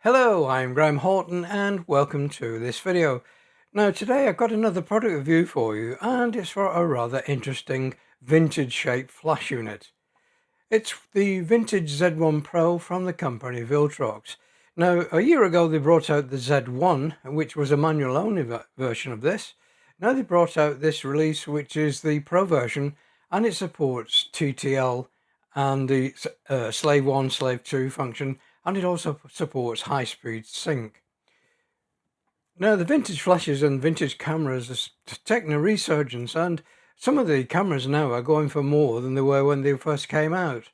Hello, I'm Graham Horton and welcome to this video. Now today I've got another product review for you and it's for a rather interesting vintage shaped flash unit. It's the vintage Z1 Pro from the company Viltrox. Now a year ago they brought out the Z1, which was a manual only version of this. Now they brought out this release which is the Pro version, and it supports TTL and the Slave 1, Slave 2 function, and it also supports high-speed sync. Now the vintage flashes and vintage cameras are taking a resurgence, and some of the cameras now are going for more than they were when they first came out.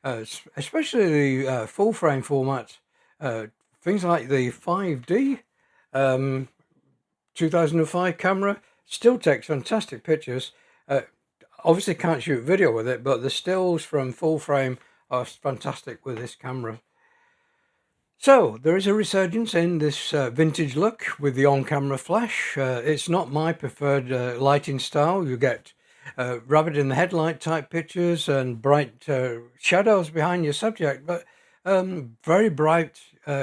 Especially the full frame format, things like the 5D 2005 camera still takes fantastic pictures. Obviously can't shoot video with it, but the stills from full frame are fantastic with this camera. So there is a resurgence in this vintage look with the on-camera flash. It's not my preferred lighting style. You get rabbit in the headlight type pictures and bright shadows behind your subject, but very bright,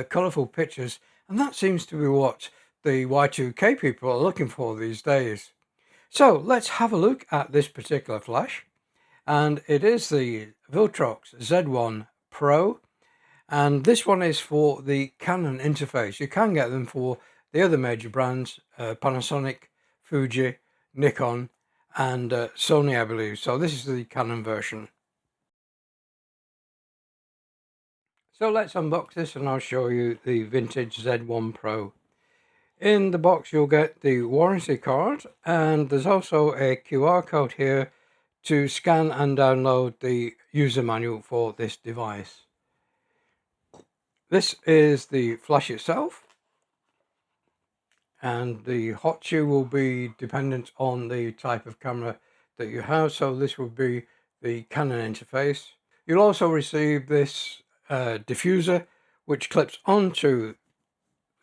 colourful pictures, and that seems to be what the Y2K people are looking for these days. So let's have a look at this particular flash, and it is the Viltrox Z1 Pro, and this one is for the Canon interface. You can get them for the other major brands, Panasonic, Fuji, Nikon and Sony, I believe. So this is the Canon version. So let's unbox this and I'll show you the vintage Z1 Pro. In the box you'll get the warranty card, and there's also a QR code here to scan and download the user manual for this device. This is the flash itself, and the hot shoe will be dependent on the type of camera that you have. So this will be the Canon interface. You'll also receive this diffuser which clips onto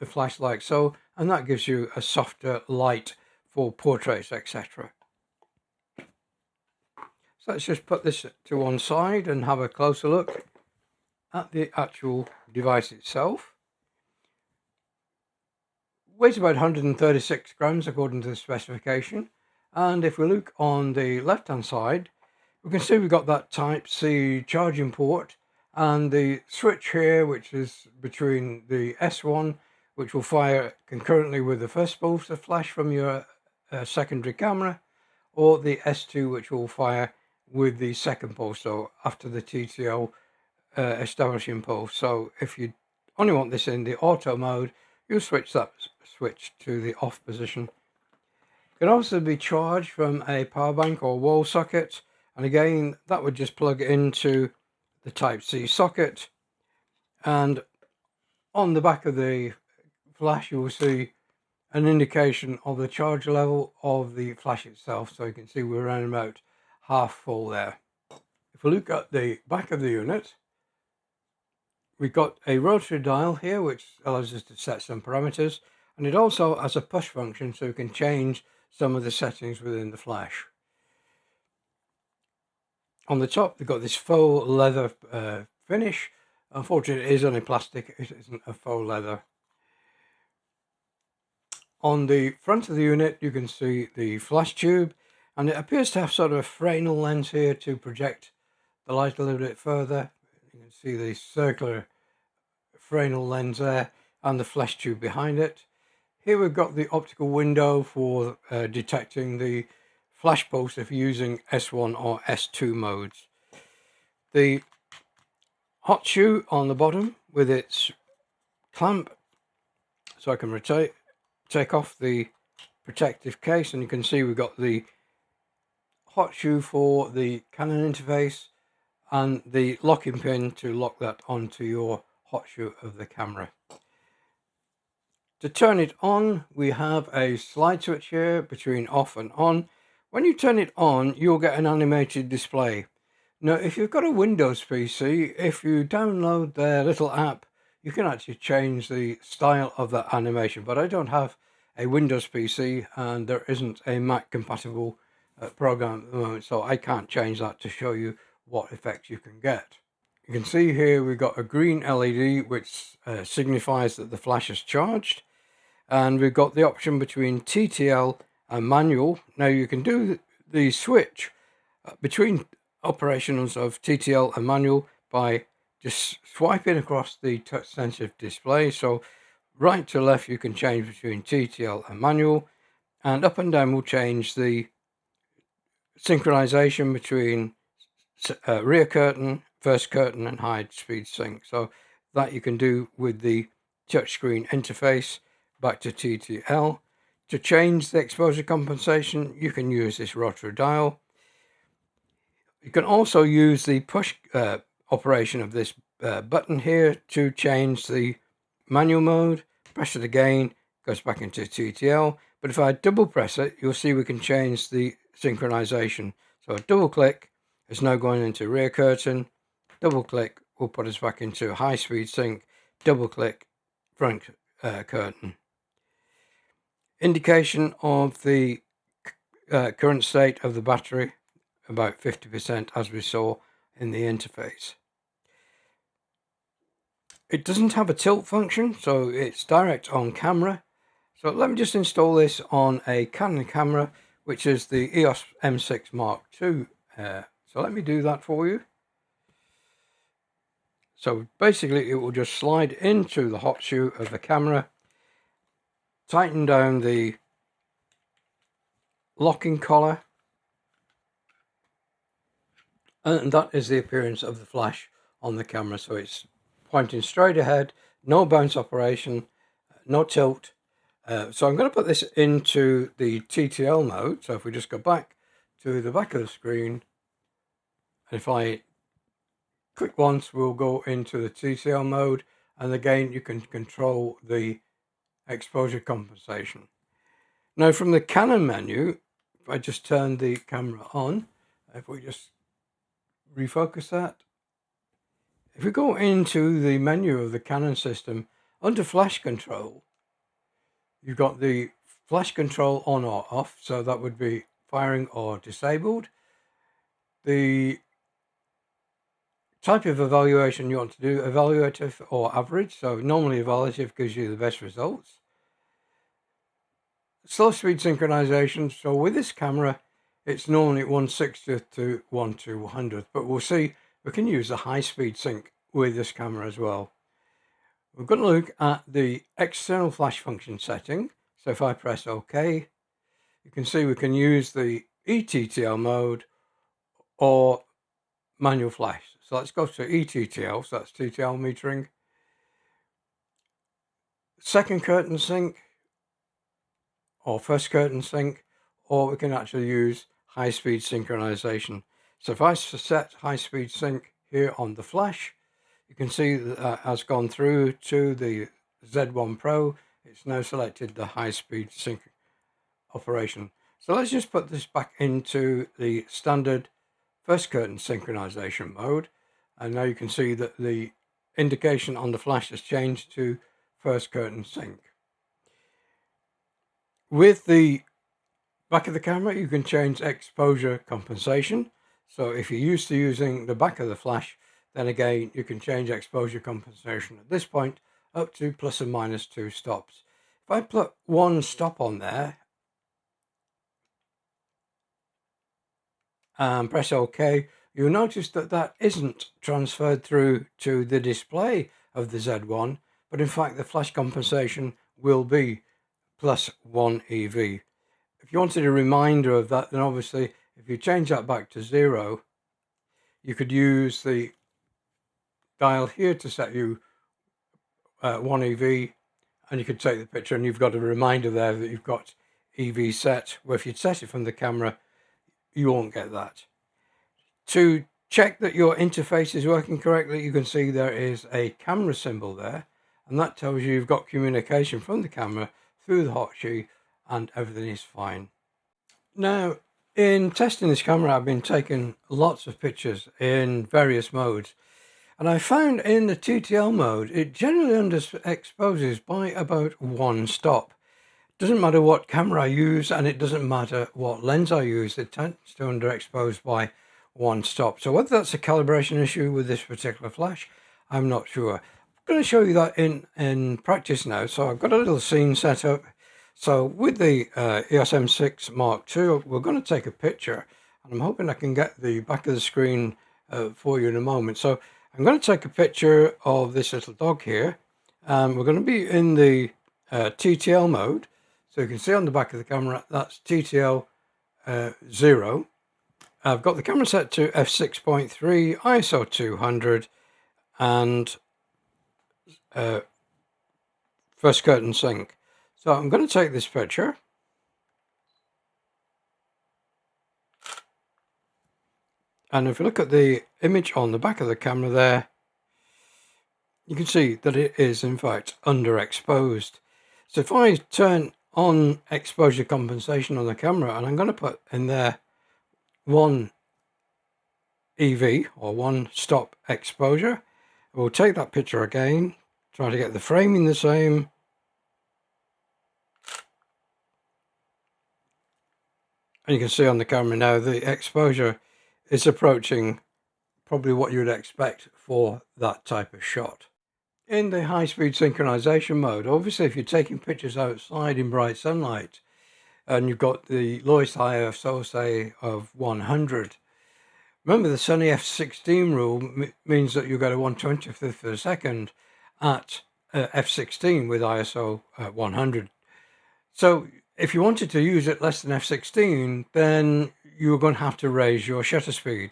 the flash like so, and that gives you a softer light for portraits, etc. So let's just put this to one side and have a closer look at the actual device itself. Weighs about 136 grams according to the specification, and if we look on the left hand side we can see we've got that Type-C charging port and the switch here, which is between the S1, which will fire concurrently with the first pulse of flash from your secondary camera, or the S2, which will fire with the second pulse, so after the TTL establishing pulse. So if you only want this in the auto mode, you'll switch that switch to the off position. It can also be charged from a power bank or wall socket, and again that would just plug into the Type-C socket, and on the back of the flash you will see an indication of the charge level of the flash itself, so you can see we're around about half full there. If we look at the back of the unit, we've got a rotary dial here which allows us to set some parameters, and it also has a push function so you can change some of the settings within the flash. On the top we've got this faux leather finish. Unfortunately it is only plastic, it isn't a faux leather. On the front of the unit you can see the flash tube, and it appears to have sort of a Fresnel lens here to project the light a little bit further. You can see the circular Fresnel lens there and the flash tube behind it. Here we've got the optical window for detecting the flash pulse if you're using S1 or S2 modes. The hot shoe on the bottom with its clamp, so I can take off the protective case, and you can see we've got the hot shoe for the Canon interface and the locking pin to lock that onto your hot shoe of the camera. To turn it on, we have a slide switch here between off and on. When you turn it on, you'll get an animated display. Now, if you've got a Windows PC, if you download their little app, you can actually change the style of that animation, but I don't have a Windows PC and there isn't a Mac compatible program at the moment, so I can't change that to show you what effects you can get. You can see here we've got a green LED which signifies that the flash is charged, and we've got the option between TTL and manual. Now you can do the switch between operations of TTL and manual by just swiping across the touch sensitive display. So right to left you can change between TTL and manual, and up and down will change the synchronization between rear curtain, first curtain and high speed sync. So that you can do with the touchscreen interface. Back to TTL. To change the exposure compensation, you can use this rotary dial. You can also use the push operation of this button here to change the manual mode. Press it again, goes back into TTL. But if I double press it, you'll see we can change the synchronization. So a double click is now going into rear curtain. Double click will put us back into high speed sync. Double click, front curtain. Indication of the current state of the battery, about 50%, as we saw in the interface. It doesn't have a tilt function, so it's direct on camera. So let me just install this on a Canon camera, which is the EOS M6 Mark II. So let me do that for you. So basically it will just slide into the hot shoe of the camera, tighten down the locking collar, and that is the appearance of the flash on the camera. So it's pointing straight ahead, no bounce operation, no tilt. So I'm going to put this into the TTL mode. So if we just go back to the back of the screen, and if I click once, we'll go into the TTL mode, and again you can control the exposure compensation. Now from the Canon menu, if I just turn the camera on, if we just refocus that, if we go into the menu of the Canon system, under flash control, you've got the flash control on or off, so that would be firing or disabled. The type of evaluation you want to do, evaluative or average. So normally evaluative gives you the best results. Slow speed synchronization. So with this camera, it's normally 1/60th to 1/200th, but we'll see we can use the high speed sync with this camera as well. We're going to look at the external flash function setting. So if I press OK, you can see we can use the ETTL mode or manual flash. So let's go to ETTL, so that's TTL metering. Second curtain sync or first curtain sync, or we can actually use high speed synchronization. So if I set high speed sync here on the flash, you can see that has gone through to the Z1 Pro. It's now selected the high speed sync operation. So let's just put this back into the standard first curtain synchronization mode, and now you can see that the indication on the flash has changed to first curtain sync. With the back of the camera, you can change exposure compensation. So if you're used to using the back of the flash, then again you can change exposure compensation at this point up to plus and minus 2 stops. If I put 1 stop on there and press OK, you'll notice that that isn't transferred through to the display of the Z1, but in fact the flash compensation will be plus 1 EV. If you wanted a reminder of that, then obviously if you change that back to 0, you could use the dial here to set you 1 EV, and you could take the picture and you've got a reminder there that you've got EV set, where if you'd set it from the camera, you won't get that. To check that your interface is working correctly, you can see there is a camera symbol there, and that tells you you've got communication from the camera through the hotkey and everything is fine. Now, in testing this camera, I've been taking lots of pictures in various modes, and I found in the TTL mode, it generally underexposes by about 1 stop. Doesn't matter what camera I use, and it doesn't matter what lens I use, it tends to underexpose by one stop. So whether that's a calibration issue with this particular flash, I'm not sure. I'm going to show you that in practice now. So I've got a little scene set up. So with the EOS M6 Mark II, we're going to take a picture, and I'm hoping I can get the back of the screen for you in a moment. So I'm going to take a picture of this little dog here. We're going to be in the TTL mode. So you can see on the back of the camera, that's TTL 0. I've got the camera set to f6.3, ISO 200, and first curtain sync. So I'm going to take this picture. And if you look at the image on the back of the camera there, you can see that it is in fact underexposed. So if I turn on exposure compensation on the camera, and I'm going to put in there 1 EV or 1 stop exposure, we'll take that picture again, try to get the framing the same. And you can see on the camera now the exposure is approaching probably what you would expect for that type of shot. In the high-speed synchronization mode, obviously if you're taking pictures outside in bright sunlight and you've got the lowest ISO, say, of 100, remember the Sony f16 rule means that you get a 1/25th of a second at f16 with ISO 100. So if you wanted to use it less than f16, then you're going to have to raise your shutter speed.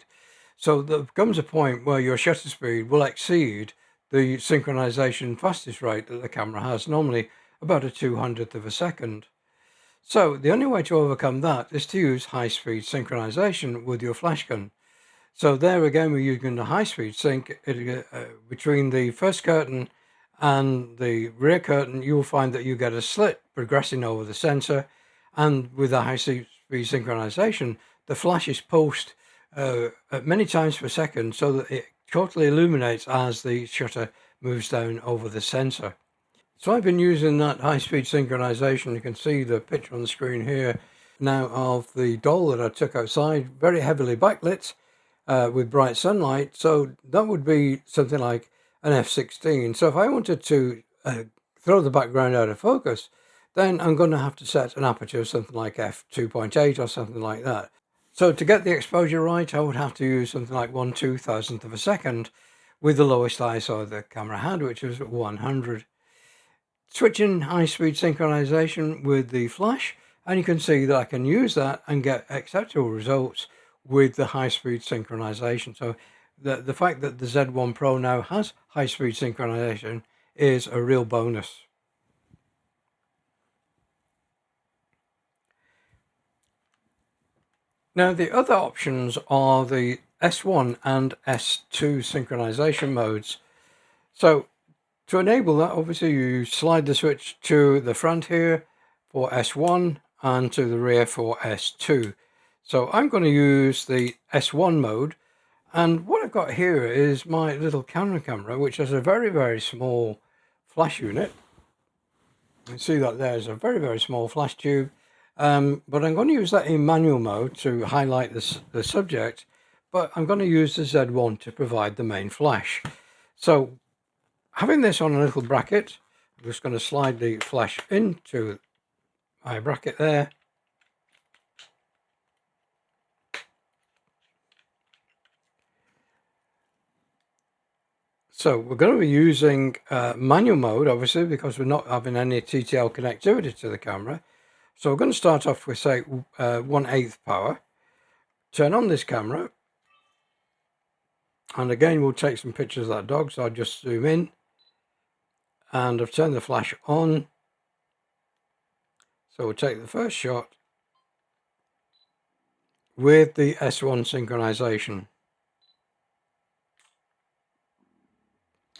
So there comes a point where your shutter speed will exceed the synchronization fastest rate that the camera has, normally about a 200th of a second. So the only way to overcome that is to use high-speed synchronization with your flash gun. So there again, we're using the high-speed sync between the first curtain and the rear curtain. You'll find that you get a slit progressing over the sensor, and with the high-speed synchronization, the flash is pulsed at many times per second so that it totally illuminates as the shutter moves down over the sensor. So I've been using that high-speed synchronization. You can see the picture on the screen here now of the doll that I took outside, very heavily backlit with bright sunlight. So that would be something like an f16. So if I wanted to throw the background out of focus, then I'm going to have to set an aperture of something like f2.8 or something like that. So to get the exposure right, I would have to use something like 1/2000th of a second with the lowest ISO the camera had, which was 100. Switching high-speed synchronization with the flash, and you can see that I can use that and get acceptable results with the high-speed synchronization. So the fact that the Z1 Pro now has high-speed synchronization is a real bonus. Now the other options are the S1 and S2 synchronization modes. So to enable that, obviously you slide the switch to the front here for S1 and to the rear for S2. So I'm going to use the S1 mode, and what I've got here is my little Canon camera, which has a very, very small flash unit. You can see that there's a very, very small flash tube, but I'm going to use that in manual mode to highlight the subject, but I'm going to use the Z1 to provide the main flash. So having this on a little bracket, I'm just going to slide the flash into my bracket there. So we're going to be using manual mode, obviously, because we're not having any TTL connectivity to the camera. So we're going to start off with, say, 1/8 power. Turn on this camera. And again, we'll take some pictures of that dog. So I'll just zoom in. And I've turned the flash on. So we'll take the first shot with the S1 synchronization.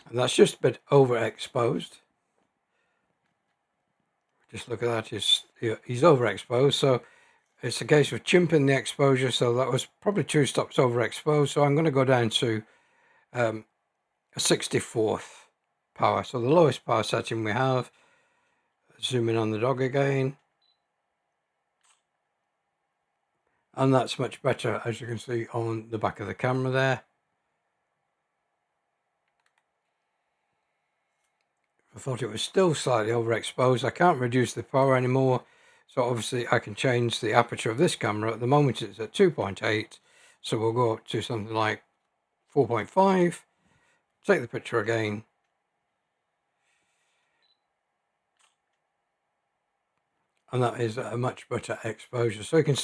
And that's just a bit overexposed. Just look at that, he's overexposed. So it's a case of chimping the exposure. So that was probably 2 stops overexposed. So I'm going to go down to a 64th power. So the lowest power setting we have. Zoom in on the dog again. and that's much better, as you can see on the back of the camera there. I thought it was still slightly overexposed. I can't reduce the power anymore, so obviously I can change the aperture of this camera. At the moment it's at 2.8, so we'll go up to something like 4.5, take the picture again, and that is a much better exposure. So you can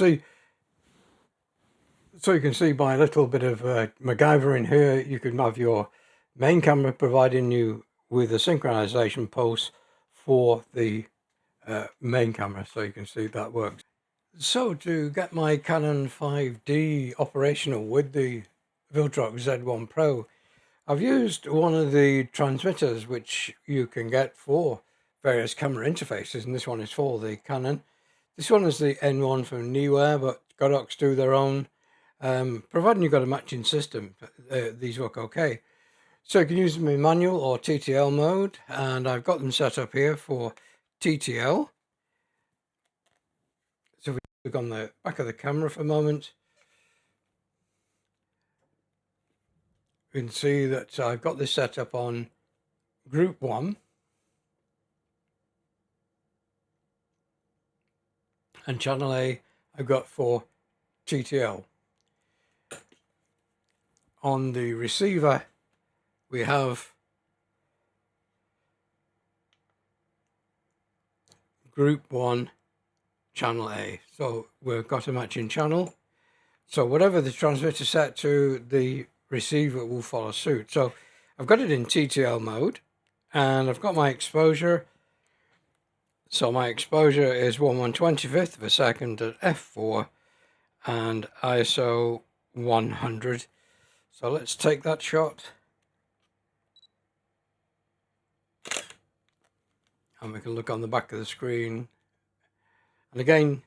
see by a little bit of MacGyver in here, you can have your main camera providing you with a synchronization pulse for the main camera, so you can see that works. So to get my Canon 5D operational with the Viltrox Z1 Pro, I've used one of the transmitters which you can get for various camera interfaces, and this one is for the Canon. This one is the N1 from Neeware, but Godox do their own. Providing you've got a matching system, these work okay. So you can use them in manual or TTL mode, and I've got them set up here for TTL. So if we look on the back of the camera for a moment, you can see that I've got this set up on Group 1. And Channel A I've got for TTL. On the receiver, we have Group 1 Channel A. So we've got a matching channel. So whatever the transmitter set to, the receiver will follow suit. So I've got it in TTL mode, and I've got my exposure. So my exposure is 1/125th of a second at f4 and ISO 100. So let's take that shot. And we can look on the back of the screen. And again,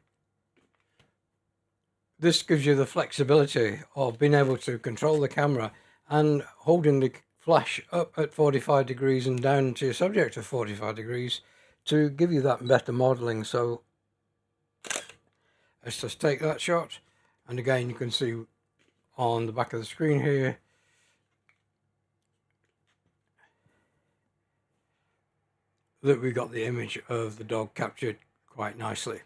this gives you the flexibility of being able to control the camera and holding the flash up at 45 degrees and down to your subject at 45 degrees to give you that better modeling. So let's just take that shot. And again, you can see on the back of the screen here, that we got the image of the dog captured quite nicely.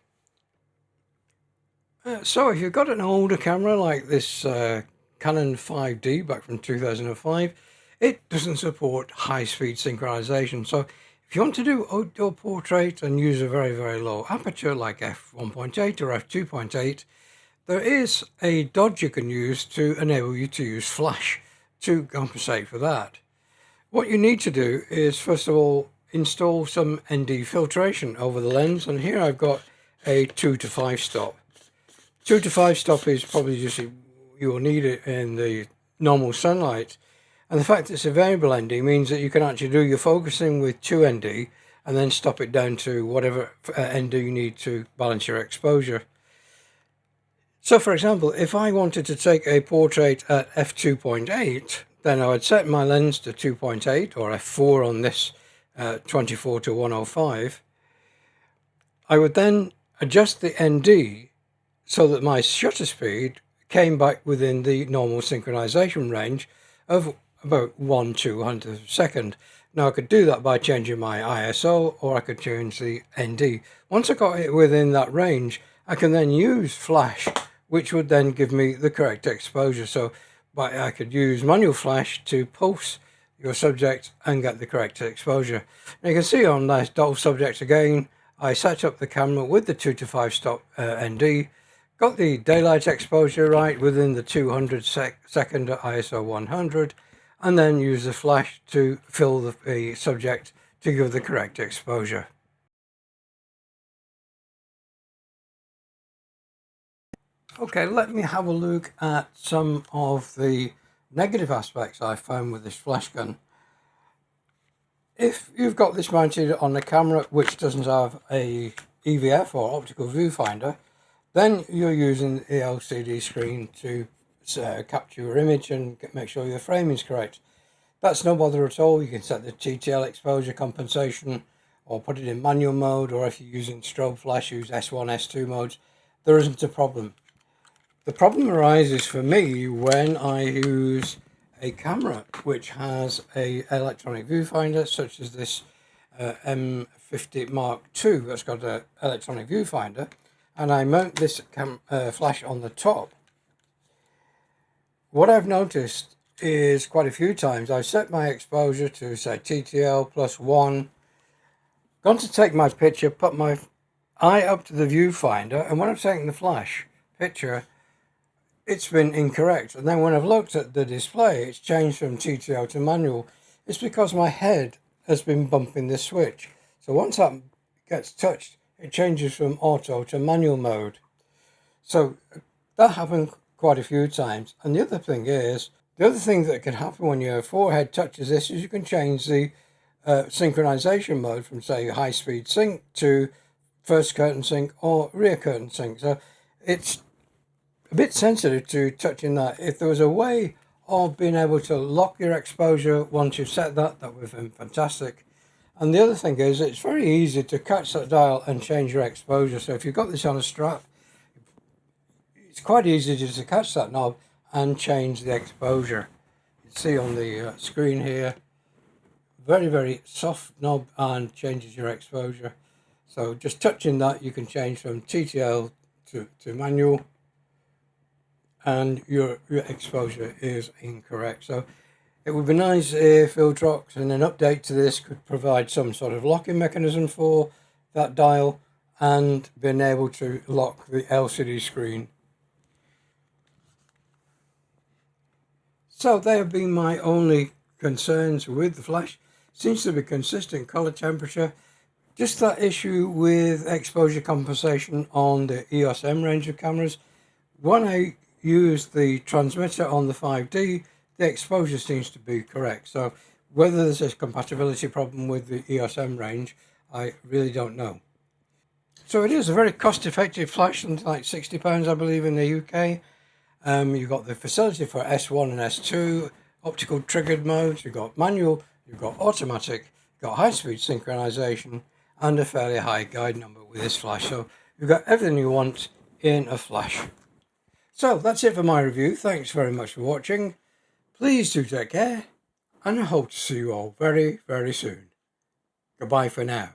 So if you've got an older camera like this Canon 5D back from 2005, it doesn't support high-speed synchronization. So if you want to do outdoor portrait and use a very, very low aperture like f1.8 or f2.8, there is a dodge you can use to enable you to use flash to compensate for that. What you need to do is, first of all, install some ND filtration over the lens, and here I've got a 2 to 5 stop. 2 to 5 stop is probably just, you will need it in the normal sunlight, and the fact it's a variable ND means that you can actually do your focusing with 2 ND and then stop it down to whatever ND you need to balance your exposure. So for example, if I wanted to take a portrait at f2.8, then I would set my lens to 2.8 or f4 on this 24 to 105. I would then adjust the ND so that my shutter speed came back within the normal synchronization range of about 1/200th of a second. Now I could do that by changing my ISO, or I could change the ND. Once I got it within that range, I can then use flash, which would then give me the correct exposure. So I could use manual flash to pulse your subject and get the correct exposure. Now you can see on this dull subject again, I set up the camera with the 2 to 5 stop ND, got the daylight exposure right within the 200 second at ISO 100, and then use the flash to fill the subject to give the correct exposure. Okay, let me have a look at some of the negative aspects I found with this flash gun. If you've got this mounted on a camera which doesn't have a EVF or optical viewfinder, then you're using the LCD screen to capture your image and make sure your framing is correct. That's no bother at all. You can set the TTL exposure compensation or put it in manual mode, or if you're using strobe flash, use S1, S2 modes. There isn't a problem. The problem arises for me when I use a camera which has a electronic viewfinder, such as this M50 Mark II that's got an electronic viewfinder, and I mount this flash on the top. What I've noticed is quite a few times I've set my exposure to, say, TTL +1, gone to take my picture, put my eye up to the viewfinder, and when I'm taking the flash picture, it's been incorrect. And then when I've looked at the display, it's changed from TTL to manual. It's because my head has been bumping this switch. So once that gets touched, it changes from auto to manual mode. So that happened quite a few times. And the other thing that can happen when your forehead touches this is you can change the synchronization mode from, say, high speed sync to first curtain sync or rear curtain sync. So it's a bit sensitive to touching that. If there was a way of being able to lock your exposure once you've set that, that would have been fantastic. And the other thing is, it's very easy to catch that dial and change your exposure. So if you've got this on a strap, it's quite easy just to catch that knob and change the exposure. You see on the screen here, very, very soft knob, and changes your exposure. So just touching that, you can change from TTL to manual, and your exposure is incorrect. So it would be nice if Viltrox, in an update to this, could provide some sort of locking mechanism for that dial and being able to lock the LCD screen. So they have been my only concerns with the flash. Seems to be consistent color temperature. Just that issue with exposure compensation on the EOS M range of cameras. When I use the transmitter on the 5D, the exposure seems to be correct. So whether there's a compatibility problem with the EOS M range, I really don't know. So it is a very cost-effective flash, something like £60, I believe, in the UK. You've got the facility for S1 and S2, optical triggered modes, you've got manual, you've got automatic, you've got high-speed synchronization, and a fairly high guide number with this flash. So you've got everything you want in a flash. So that's it for my review. Thanks very much for watching. Please do take care, and I hope to see you all very, very soon. Goodbye for now.